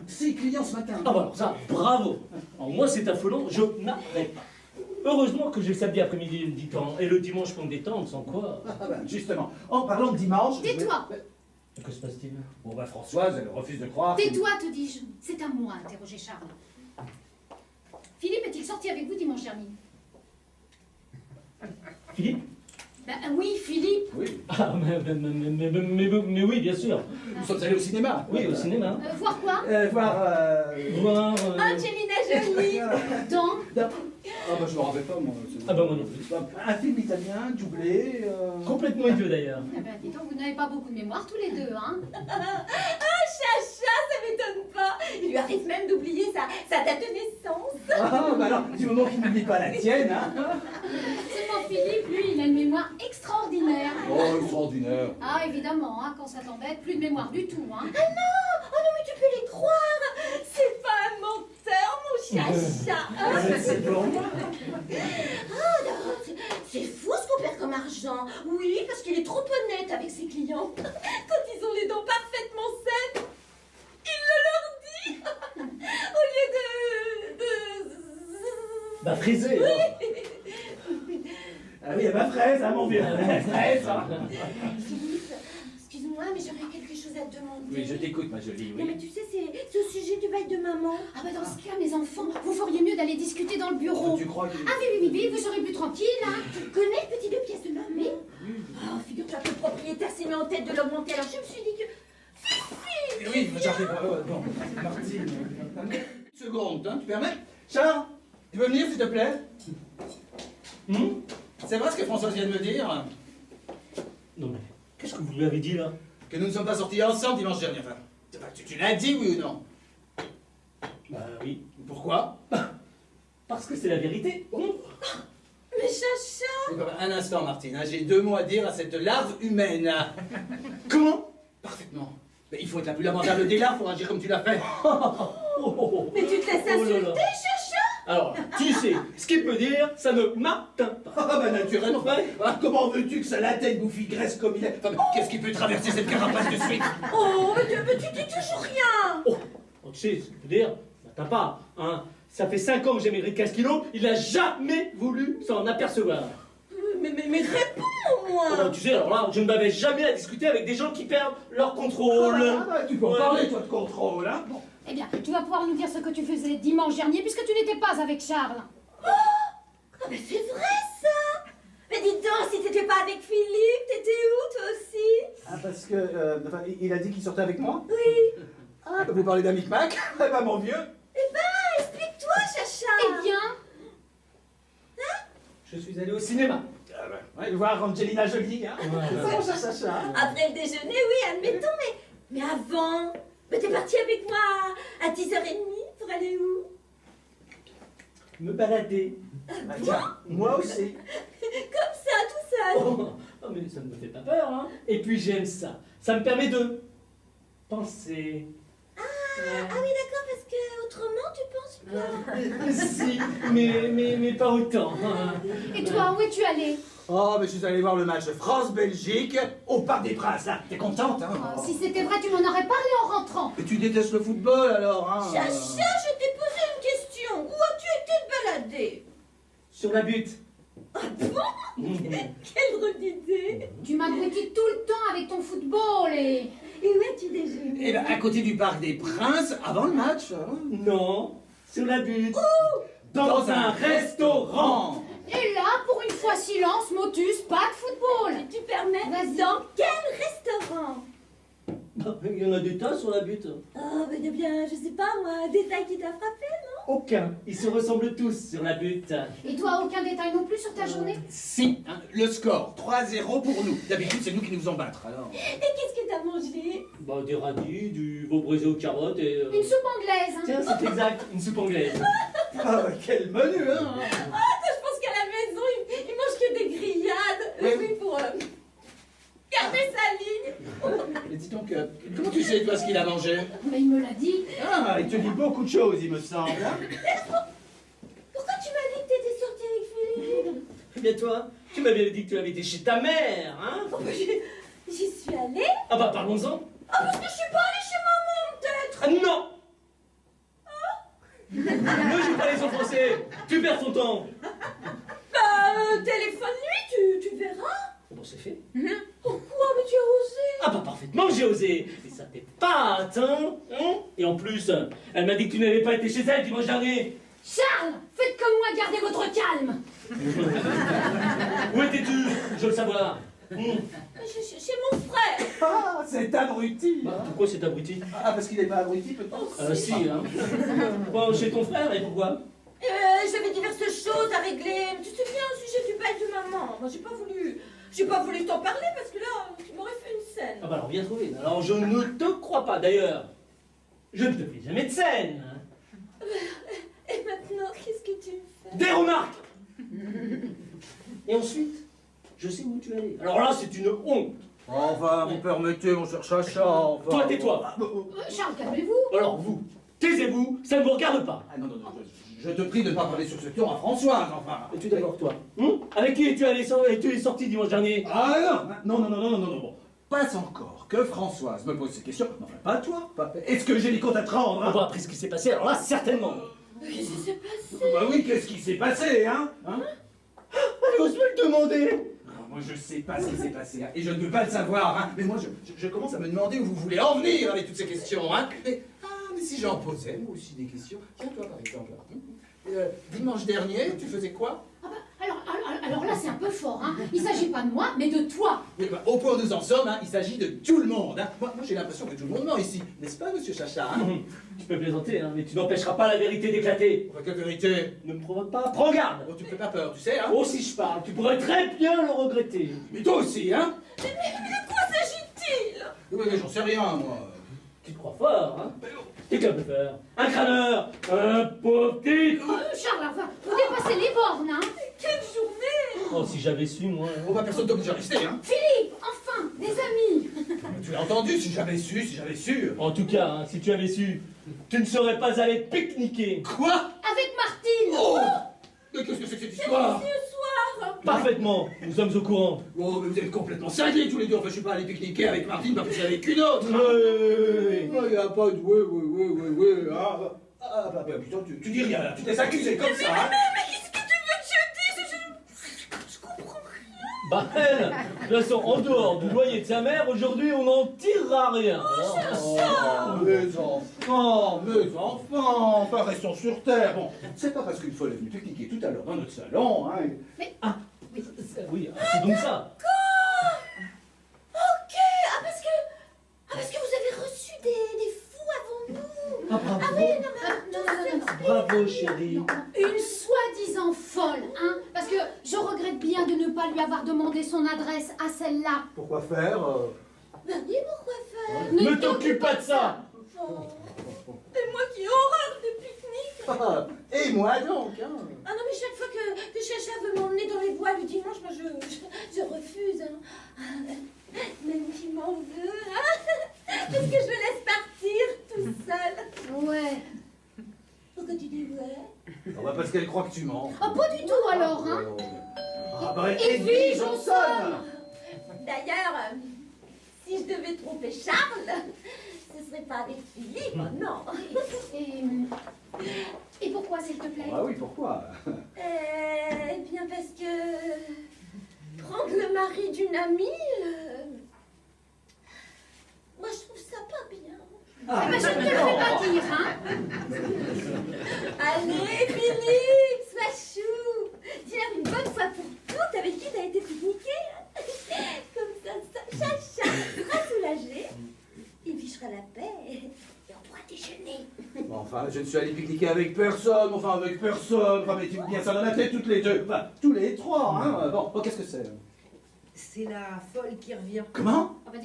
6 clients ce matin. Ah bah alors ça, bravo. Alors moi c'est affolant, je n'arrête pas. Heureusement que j'ai le samedi après-midi du temps et le dimanche pour me détendre, sans quoi. Ah ben, justement, en parlant de dimanche... Tais-toi. Que se passe-t-il? Bon bah Françoise, elle refuse de croire. Tais-toi, te dis-je. C'est à moi d'interroger Charles. Philippe est-il sorti avec vous dimanche dernier? Philippe? Ben oui, Philippe. Oui, Ah mais oui, bien sûr. nous sommes allés au cinéma. Oui, au cinéma. Voir quoi? Voir... Angelina Jolie. Dans Ah bah je me rappelle pas moi. Ah bah moi non plus. Un film italien, doublé... Complètement idiot d'ailleurs. Eh ben, dis donc, vous n'avez pas beaucoup de mémoire tous les deux, hein? Chacha, ça m'étonne pas. Il lui arrive même d'oublier sa date de naissance. Ah bah alors, du moment qu'il n'oublie pas la tienne, hein. Seulement Philippe, lui, il a une mémoire extraordinaire. Oh, extraordinaire. Ah, évidemment, hein, quand ça t'embête, plus de mémoire du tout, hein. Oh non, mais tu peux les croire. C'est pas un menteur, mon chacha. C'est bon. C'est fou ce qu'on perd comme argent. Oui, parce qu'il est trop honnête avec ses clients. Quand ils ont les dents parfaitement saines, il le leur dit. Au lieu de... Bah frisé alors. Ah oui, il y a ma fraise, hein, mon vieux. Fraise, hein. Philippe, excuse-moi, mais j'aurais quelque chose à te demander. Oui, je t'écoute, ma jolie, Non, oui. mais tu sais, c'est au sujet du bail de maman. Ah bah dans ce cas, mes enfants, vous feriez mieux d'aller discuter dans le bureau. Tu crois que... Ah oui, vous serez plus tranquille, hein. Tu connais le petit deux pièces de mamie? Oh, figure-toi que le propriétaire s'est mis en tête de l'augmenter. Alors je me suis dit que... Oui, j'arrive. Bon, Martine. Une seconde, hein, tu permets? Charles, tu veux venir, s'il te plaît? C'est vrai ce que Françoise vient de me dire? Non mais, qu'est-ce que vous lui avez dit là? Que nous ne sommes pas sortis ensemble dimanche dernier. Enfin, tu l'as dit, oui ou non? Bah oui. Pourquoi? Parce que c'est la vérité. Mais chacha! Un instant, Martine, hein, j'ai 2 mots à dire à cette larve humaine. Comment? Parfaitement. Mais il faut être la plus lamentable des larves pour agir comme tu l'as fait. Mais tu te laisses Oh là insulter, là. chacha? Alors, tu sais, ce qu'il peut dire, ça ne m'atteint pas. Ah bah naturellement. Comment veux-tu que ça l'atteigne, bouffi graisse comme il est? Enfin, mais qu'est-ce qui peut traverser cette carapace de suite? Oh, mais tu dis toujours rien! Oh, tu sais, ce qu'il peut dire, ça m'atteint pas. Hein. Ça fait 5 ans que j'ai maigri de 15 kilos, il n'a jamais voulu s'en apercevoir. Mais réponds au moins! Oh, tu sais, alors là, je ne m'avais jamais à discuter avec des gens qui perdent leur contrôle. Tu peux en parler, toi, de contrôle, hein? Bon. Eh bien, tu vas pouvoir nous dire ce que tu faisais dimanche dernier, puisque tu n'étais pas avec Charles. Ah, mais c'est vrai ça! Mais dis donc, si t'étais pas avec Philippe, t'étais où toi aussi? Ah, parce que... enfin, il a dit qu'il sortait avec moi? Oui! Ah, bah, vous parlez d'un micmac? Eh ben, mon vieux. Eh ben, explique-toi, chacha! Eh bien, Je suis allé au cinéma. Ouais, voir Angelina Jolie, hein? Comment ça, Sacha? Après le déjeuner, oui, admettons, mais avant? Mais t'es parti avec moi à 10h30 pour aller où? Me balader. Bah, tiens, moi aussi. Comme ça, tout seul! Oh, mais ça ne me fait pas peur, hein. Et puis j'aime ça. Ça me permet de penser. Ah oui, d'accord, parce que autrement, tu penses pas? Si, mais pas autant. et toi, où es-tu allé? Oh, mais je suis allé voir le match France-Belgique au Parc des Princes, là. T'es contente, hein? Oh, si c'était vrai, tu m'en aurais parlé en rentrant. Et tu détestes le football, alors, hein? Chacha, je t'ai posé une question. Où as-tu été te balader? Sur la butte. Ah bon? Quelle drôle d'idée! Tu m'abrutis tout le temps avec ton football et... Et où as-tu déjeuné? Eh ben, à côté du Parc des Princes, avant le match. Hein? Non, sur la butte. Dans un restaurant. Et là, pour une fois, silence, motus, pas de football. Tu permets? Vas-y. Dans quel restaurant? Il y en a des tas sur la butte. Oh, mais eh bien, je sais pas moi, un détail qui t'a frappé, non? Aucun. Ils se ressemblent tous sur la butte. Et toi, aucun détail non plus sur ta journée? Si, hein, le score, 3-0 pour nous. D'habitude, c'est nous qui nous faisons battre, alors. Et qu'est-ce que t'as mangé? Bah, des radis, du veau braisé aux carottes et... Une soupe anglaise. Hein. Tiens, c'est exact, une soupe anglaise. Ah, quel menu, hein? Je pense qu'à la maison, il mange que des grillades. Oui, pour garder sa ligne. Mais dis donc, comment tu sais, toi, ce qu'il a mangé? Mais il me l'a dit. Ah, il te dit beaucoup de choses, il me semble. Hein? Pourquoi tu m'as dit que t'étais sortie avec Philippe? Eh bien toi, tu m'avais dit que tu avais été chez ta mère, hein? Oh, bah, j'y suis allée. Ah bah parlons-en. Ah, parce que je suis pas allée chez maman, peut-être. Ah non! Ne joue pas les offensés. Tu perds ton temps. Téléphone-lui, tu verras. Bon, c'est fait. Pourquoi? Mais tu as osé. Ah bah parfaitement, j'ai osé. Mais ça t'est pas atteint, hein? Et en plus, elle m'a dit que tu n'avais pas été chez elle dimanche dernier. Charles, faites comme moi, gardez votre calme. Où étais-tu? Je veux le savoir. Chez mon frère. Ah, c'est abruti. Bah, pourquoi cet abruti? Ah, parce qu'il est pas abruti, peut-être. Si, hein. Bon, chez ton frère, et pourquoi? J'avais diverses choses à régler. Tu te souviens au sujet du bail de maman? Moi, j'ai pas voulu t'en parler parce que là, tu m'aurais fait une scène. Ah bah alors bien trouvé. Alors je ne te crois pas d'ailleurs. Je ne te fais jamais de scène. Et maintenant, qu'est-ce que tu me fais? Des remarques. Et ensuite, je sais où tu es allé. Alors là, c'est une honte. Enfin, vous permettez, mon cher Chacha, enfin... Toi, tais-toi. Charles, calmez-vous. Alors vous, taisez-vous, ça ne vous regarde pas. Ah non, je te prie de ne pas parler sur ce ton à Françoise, enfin. Es-tu d'accord, toi? Avec qui es-tu sorti dimanche dernier? Ah non, bon. Pas encore que Françoise me pose ces questions, mais enfin, pas toi. Est-ce que j'ai des comptes à te rendre, hein? Bon, après ce qui s'est passé, alors là, certainement. Qu'est-ce qui s'est passé? Bah oui, qu'est-ce qui s'est passé, hein? Elle ose me le demander. Moi, je sais pas ce qui s'est passé, hein, et je ne veux pas le savoir, hein. Mais moi, je commence à me demander où vous voulez en venir avec toutes ces questions, hein. Mais si j'en posais, moi aussi, des questions. Tiens, toi, par exemple. Dimanche dernier, tu faisais quoi? Ah bah, alors là, c'est un peu fort, hein. Il s'agit pas de moi, mais de toi. Oui, bah, au point où nous en sommes, hein, il s'agit de tout le monde, hein. Moi j'ai l'impression que tout le monde ment ici, n'est-ce pas, monsieur Chacha, hein? Tu peux plaisanter, hein, mais tu n'empêcheras pas la vérité d'éclater. Enfin, quelle vérité? Ne me provoque pas, prends garde. Oh, tu me fais pas peur, tu sais, hein? Oh, si je parle, tu pourrais très bien le regretter. Mais toi aussi, hein? Mais de quoi s'agit-il? Oui, mais j'en sais rien, moi. Tu te crois fort, hein? T'es qu'un bluffeur, un crâneur, un pauvre type. Charles, enfin, vous dépassez les bornes, hein. Quelle journée! Oh, si j'avais su, moi. Oh, bah, personne t'oblige à rester, hein? Philippe, enfin, des amis. Tu l'as entendu, si j'avais su. En tout cas, hein, si tu avais su, tu ne serais pas allé pique-niquer. Quoi? Avec Martine. Oh! Mais qu'est-ce que c'est que cette histoire? Ce soir! Parfaitement, nous sommes au courant. Oh, mais vous êtes complètement cinglés tous les deux. Enfin, je suis pas allé pique-niquer avec Martine, pas plus avec une autre. Oui. Il n'y a pas de ouais. Bah, putain, tu dis rien là, tu te laisses accuser comme ça, hein? Mais qu'est-ce que tu veux que je dise? Je comprends rien. Bah elle, de toute façon, en dehors du loyer de sa mère, aujourd'hui on n'en tirera rien. Mes enfants, enfin restons sur terre. Bon, c'est pas parce qu'une fois elle est venue pique-niquer tout à l'heure dans notre salon, hein. Oui, c'est donc ça. Ok, parce que vous avez reçu des fous avant nous. Ah, bravo. Ah oui, non, Bravo, chérie. Une soi-disant folle, hein. Parce que je regrette bien de ne pas lui avoir demandé son adresse à celle-là. Pourquoi faire Ben dis pourquoi faire? Ne t'occupe pas de ça. Oh. Et moi qui ai horreur des pique-niques. Et moi donc, hein? Ah non, mais chaque fois que Chacha veut m'emmener dans les bois le dimanche, moi je refuse. Hein. Même qu'il m'en veut. Hein. Parce que je le laisse partir tout seul. Ouais. Pourquoi tu dis ouais? Ah bah parce qu'elle croit que tu mens. Ah, pas du tout alors, hein. Ah bah Edwige, on sonne. D'ailleurs, si je devais tromper Charles, ce serait pas avec Philippe, non. Et pourquoi, s'il te plaît? Ah oui, pourquoi? Eh bien parce que prendre le mari d'une amie, moi je trouve ça pas bien. Eh ben, je ne te le fais pas dire, hein. Allez Philippe, sois chou. Dis-leur une bonne fois pour toutes avec qui t'as été pique-niquer. Comme ça, Chacha sera soulagé. Il fichera la paix et on pourra déjeuner. Enfin, je ne suis allé pique-niquer avec personne, enfin, mettez-vous bien ça dans la tête toutes les deux, enfin, tous les trois, hein. Bon, qu'est-ce que c'est? C'est la folle qui revient. Comment? Ah bah,